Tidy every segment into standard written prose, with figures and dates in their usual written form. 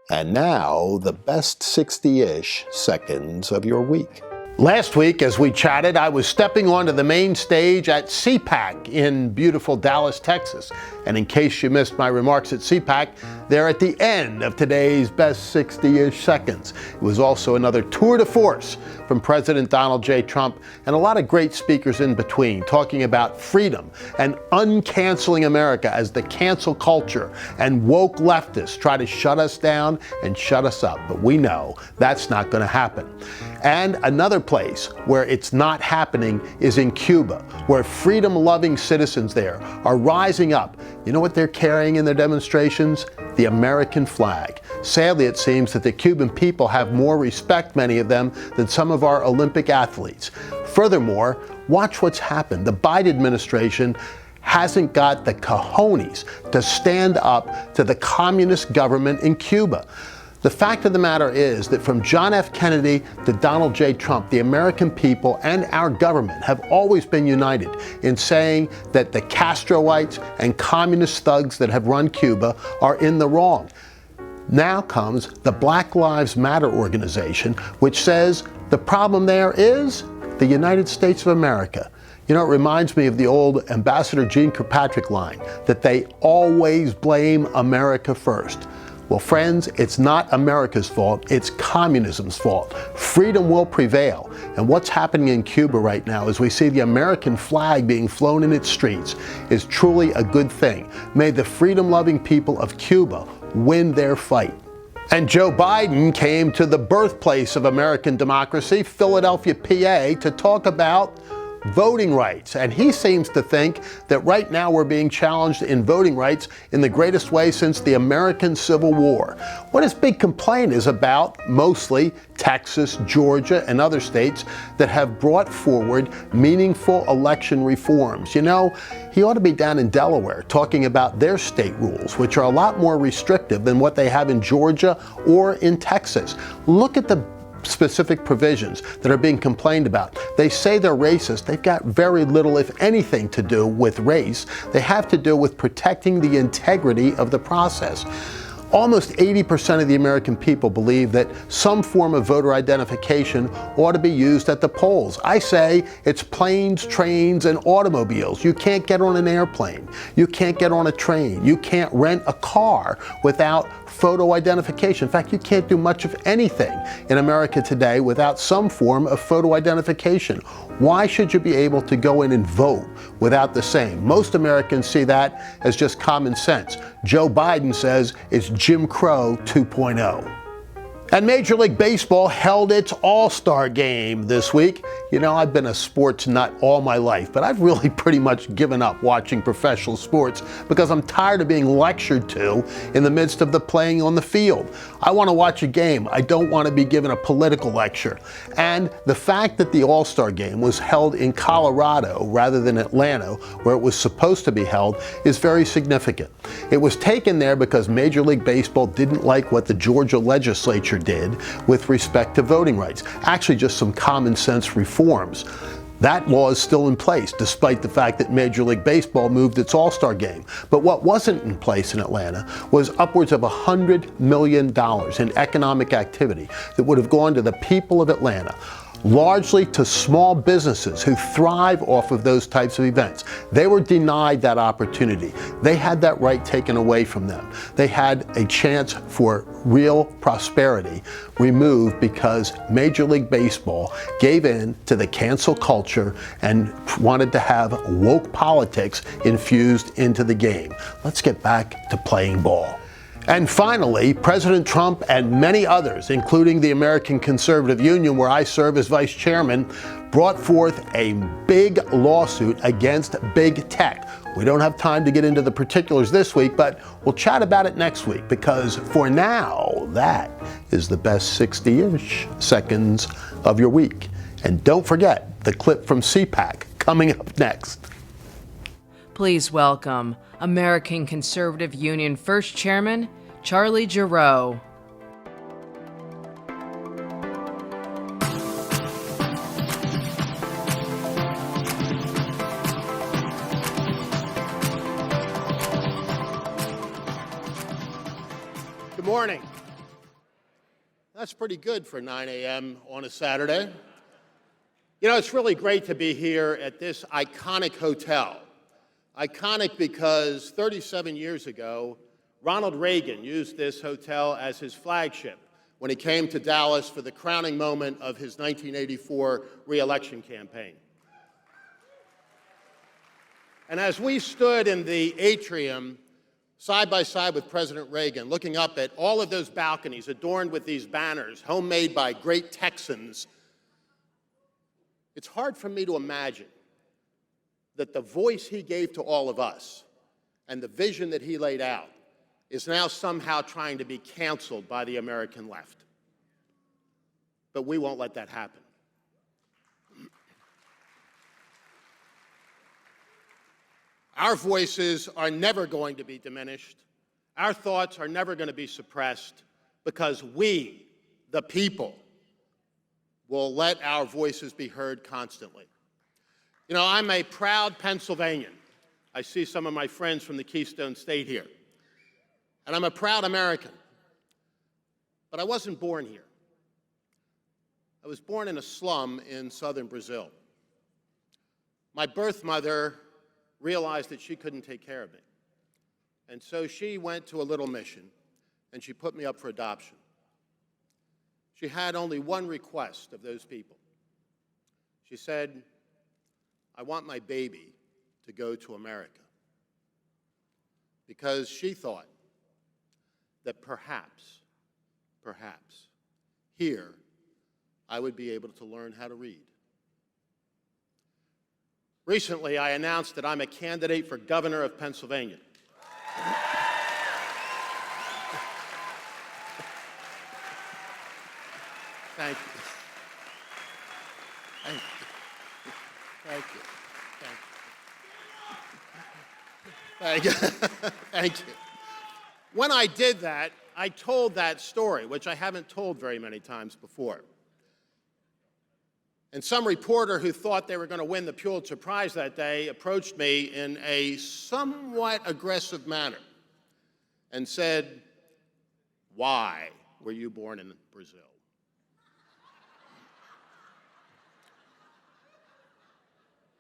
And now, the best 60-ish seconds of your week. Last week, as we chatted, I was stepping onto the main stage at CPAC in beautiful Dallas, Texas. And in case you missed my remarks at CPAC, they're at the end of today's best 60-ish seconds. It was also another tour de force from President Donald J. Trump and a lot of great speakers in between, talking about freedom and uncanceling America as the cancel culture and woke leftists try to shut us down and shut us up. But we know that's not going to happen. And another place where it's not happening is in Cuba, where freedom-loving citizens there are rising up. You know what they're carrying in their demonstrations? The American flag. Sadly, it seems that the Cuban people have more respect, many of them, than some of our Olympic athletes. Furthermore, watch what's happened. The Biden administration hasn't got the cojones to stand up to the communist government in Cuba. The fact of the matter is that from John F. Kennedy to Donald J. Trump, the American people and our government have always been united in saying that the Castroites and communist thugs that have run Cuba are in the wrong. Now comes the Black Lives Matter organization, which says the problem there is the United States of America. You know, it reminds me of the old Ambassador Jeane Kirkpatrick line that they always blame America first. Well, friends, it's not America's fault, it's communism's fault. Freedom will prevail. And what's happening in Cuba right now as we see the American flag being flown in its streets is truly a good thing. May the freedom-loving people of Cuba win their fight. And Joe Biden came to the birthplace of American democracy, Philadelphia, PA, to talk about voting rights. And he seems to think that right now we're being challenged in voting rights in the greatest way since the American Civil War. What his big complaint is about, mostly Texas, Georgia, and other states that have brought forward meaningful election reforms. You know, he ought to be down in Delaware talking about their state rules, which are a lot more restrictive than what they have in Georgia or in Texas. Look at the specific provisions that are being complained about. They say they're racist. They've got very little, if anything, to do with race. They have to do with protecting the integrity of the process. Almost 80% of the American people believe that some form of voter identification ought to be used at the polls. I say it's planes, trains, and automobiles. You can't get on an airplane. You can't get on a train. You can't rent a car without photo identification. In fact, you can't do much of anything in America today without some form of photo identification. Why should you be able to go in and vote without the same? Most Americans see that as just common sense. Joe Biden says it's Jim Crow 2.0. And Major League Baseball held its All-Star game this week. You know, I've been a sports nut all my life, but I've really pretty much given up watching professional sports because I'm tired of being lectured to in the midst of the playing on the field. I want to watch a game. I don't want to be given a political lecture. And the fact that the All-Star game was held in Colorado rather than Atlanta, where it was supposed to be held, is very significant. It was taken there because Major League Baseball didn't like what the Georgia legislature did with respect to voting rights. Actually, just some common sense reforms. That law is still in place, despite the fact that Major League Baseball moved its All-Star game. But what wasn't in place in Atlanta was upwards of $100 million in economic activity that would have gone to the people of Atlanta, largely to small businesses who thrive off of those types of events. They were denied that opportunity. They had that right taken away from them. They had a chance for real prosperity removed because Major League Baseball gave in to the cancel culture and wanted to have woke politics infused into the game. Let's get back to playing ball. And finally, President Trump and many others, including the American Conservative Union, where I serve as vice chairman, brought forth a big lawsuit against big tech. We don't have time to get into the particulars this week, but we'll chat about it next week, because for now, that is the best 60-ish seconds of your week. And don't forget the clip from CPAC coming up next. Please welcome American Conservative Union First Chairman, Charlie Giroux. Good morning. That's pretty good for 9 a.m. on a Saturday. You know, it's really great to be here at this iconic hotel. Iconic because 37 years ago, Ronald Reagan used this hotel as his flagship when he came to Dallas for the crowning moment of his 1984 re-election campaign. And as we stood in the atrium, side by side with President Reagan, looking up at all of those balconies adorned with these banners, homemade by great Texans, it's hard for me to imagine that the voice he gave to all of us and the vision that he laid out is now somehow trying to be canceled by the American left. But we won't let that happen. Our voices are never going to be diminished. Our thoughts are never going to be suppressed because we, the people, will let our voices be heard constantly. You know, I'm a proud Pennsylvanian. I see some of my friends from the Keystone State here. And I'm a proud American. But I wasn't born here. I was born in a slum in southern Brazil. My birth mother realized that she couldn't take care of me. And so she went to a little mission, and she put me up for adoption. She had only one request of those people. She said, I want my baby to go to America. Because she thought that perhaps, here, I would be able to learn how to read. Recently, I announced that I'm a candidate for governor of Pennsylvania. Thank you. Thank you. Thank you. Thank you. Thank you. Thank you. When I did that, I told that story, which I haven't told very many times before. And some reporter who thought they were going to win the Pulitzer Prize that day approached me in a somewhat aggressive manner and said, why were you born in Brazil?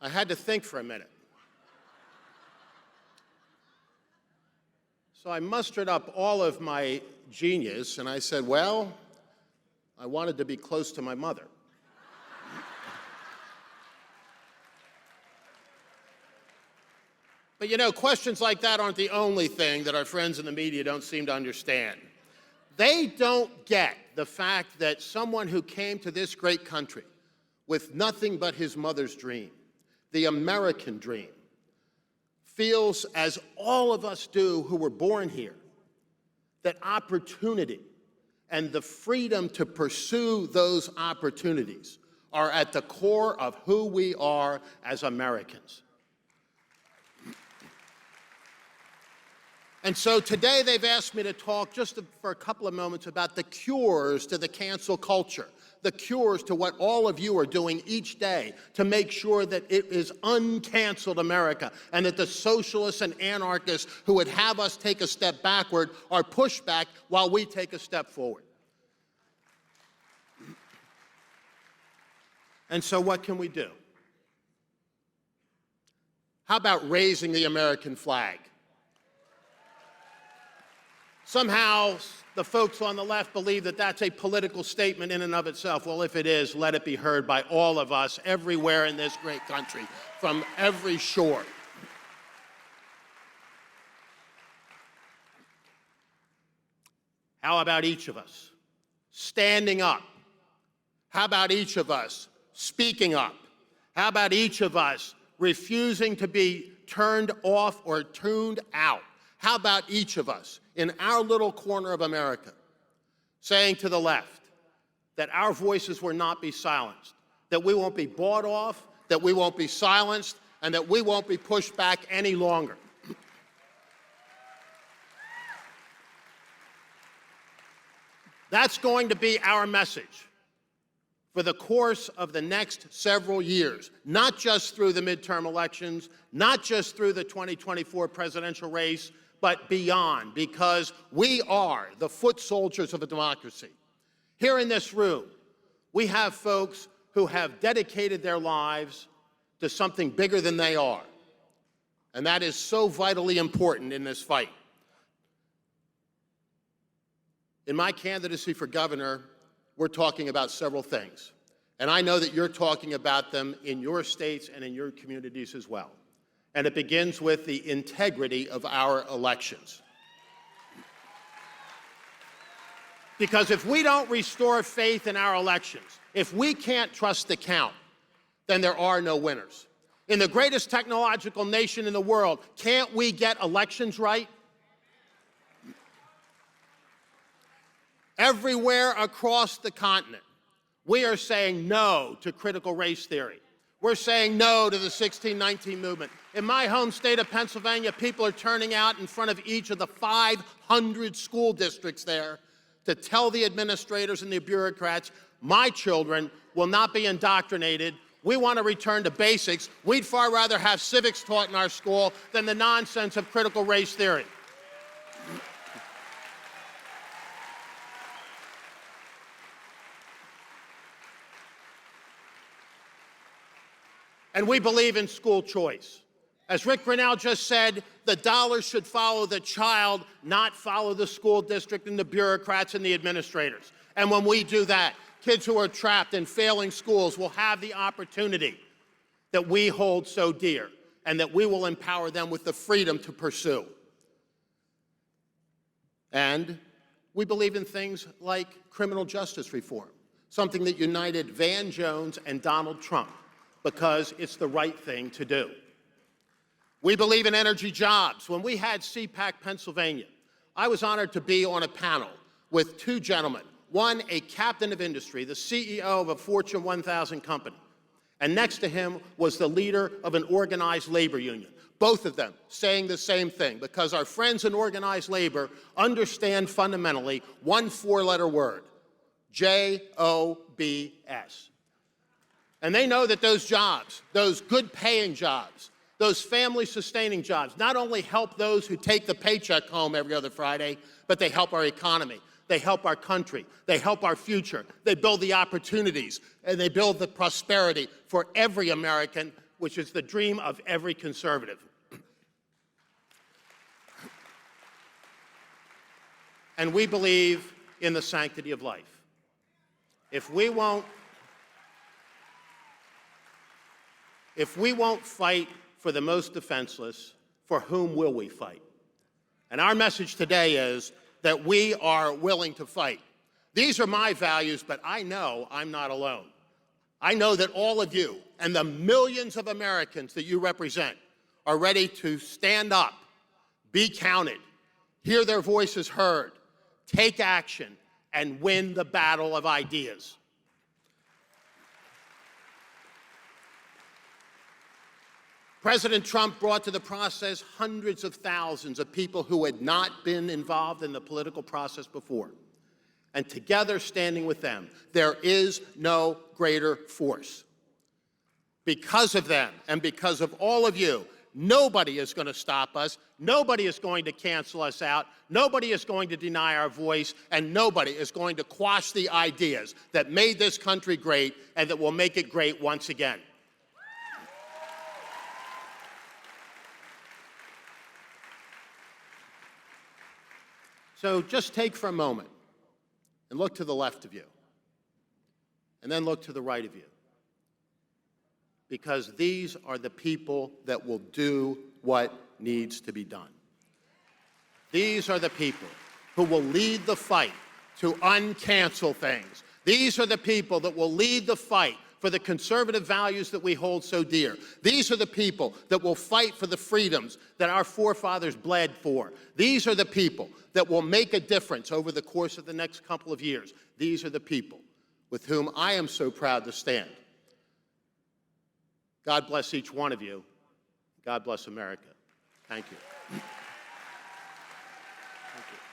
I had to think for a minute. So I mustered up all of my genius and I said, well, I wanted to be close to my mother. But you know, questions like that aren't the only thing that our friends in the media don't seem to understand. They don't get the fact that someone who came to this great country with nothing but his mother's dream, the American dream, feels, as all of us do who were born here, that opportunity and the freedom to pursue those opportunities are at the core of who we are as Americans. And so today they've asked me to talk just for a couple of moments about the cures to the cancel culture, the cures to what all of you are doing each day to make sure that it is uncanceled America and that the socialists and anarchists who would have us take a step backward are pushed back while we take a step forward. And so what can we do? How about raising the American flag? Somehow, the folks on the left believe that that's a political statement in and of itself. Well, if it is, let it be heard by all of us everywhere in this great country, from every shore. How about each of us standing up? How about each of us speaking up? How about each of us refusing to be turned off or tuned out? How about each of us in our little corner of America saying to the left that our voices will not be silenced, that we won't be bought off, that we won't be silenced, and that we won't be pushed back any longer? That's going to be our message for the course of the next several years, not just through the midterm elections, not just through the 2024 presidential race, but beyond, because we are the foot soldiers of a democracy. Here in this room, we have folks who have dedicated their lives to something bigger than they are. And that is so vitally important in this fight. In my candidacy for governor, we're talking about several things. And I know that you're talking about them in your states and in your communities as well. And it begins with the integrity of our elections. Because if we don't restore faith in our elections, if we can't trust the count, then there are no winners. In the greatest technological nation in the world, can't we get elections right? Everywhere across the continent, we are saying no to critical race theory. We're saying no to the 1619 movement. In my home state of Pennsylvania, people are turning out in front of each of the 500 school districts there to tell the administrators and the bureaucrats, my children will not be indoctrinated. We want to return to basics. We'd far rather have civics taught in our school than the nonsense of critical race theory. And we believe in school choice. As Rick Grinnell just said, the dollars should follow the child, not follow the school district and the bureaucrats and the administrators. And when we do that, kids who are trapped in failing schools will have the opportunity that we hold so dear, and that we will empower them with the freedom to pursue. And we believe in things like criminal justice reform, something that united Van Jones and Donald Trump, because it's the right thing to do. We believe in energy jobs. When we had CPAC Pennsylvania, I was honored to be on a panel with two gentlemen, one a captain of industry, the CEO of a Fortune 1000 company, and next to him was the leader of an organized labor union. Both of them saying the same thing, because our friends in organized labor understand fundamentally one four-letter word, J-O-B-S. And they know that those jobs, those good-paying jobs, those family-sustaining jobs, not only help those who take the paycheck home every other Friday, but they help our economy. They help our country. They help our future. They build the opportunities, and they build the prosperity for every American, which is the dream of every conservative. And we believe in the sanctity of life. If we won't fight for the most defenseless, for whom will we fight? And our message today is that we are willing to fight. These are my values, but I know I'm not alone. I know that all of you and the millions of Americans that you represent are ready to stand up, be counted, hear their voices heard, take action, and win the battle of ideas. President Trump brought to the process hundreds of thousands of people who had not been involved in the political process before. And together, standing with them, there is no greater force. Because of them and because of all of you, nobody is going to stop us. Nobody is going to cancel us out. Nobody is going to deny our voice. And nobody is going to quash the ideas that made this country great and that will make it great once again. So just take for a moment and look to the left of you, and then look to the right of you, because these are the people that will do what needs to be done. These are the people who will lead the fight to uncancel things. These are the people that will lead the fight for the conservative values that we hold so dear. These are the people that will fight for the freedoms that our forefathers bled for. These are the people that will make a difference over the course of the next couple of years. These are the people with whom I am so proud to stand. God bless each one of you. God bless America. Thank you. Thank you.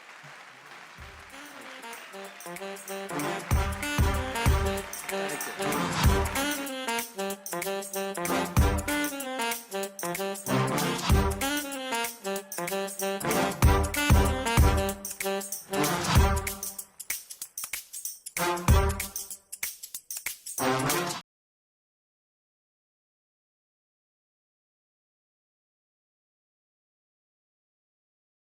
Thank you.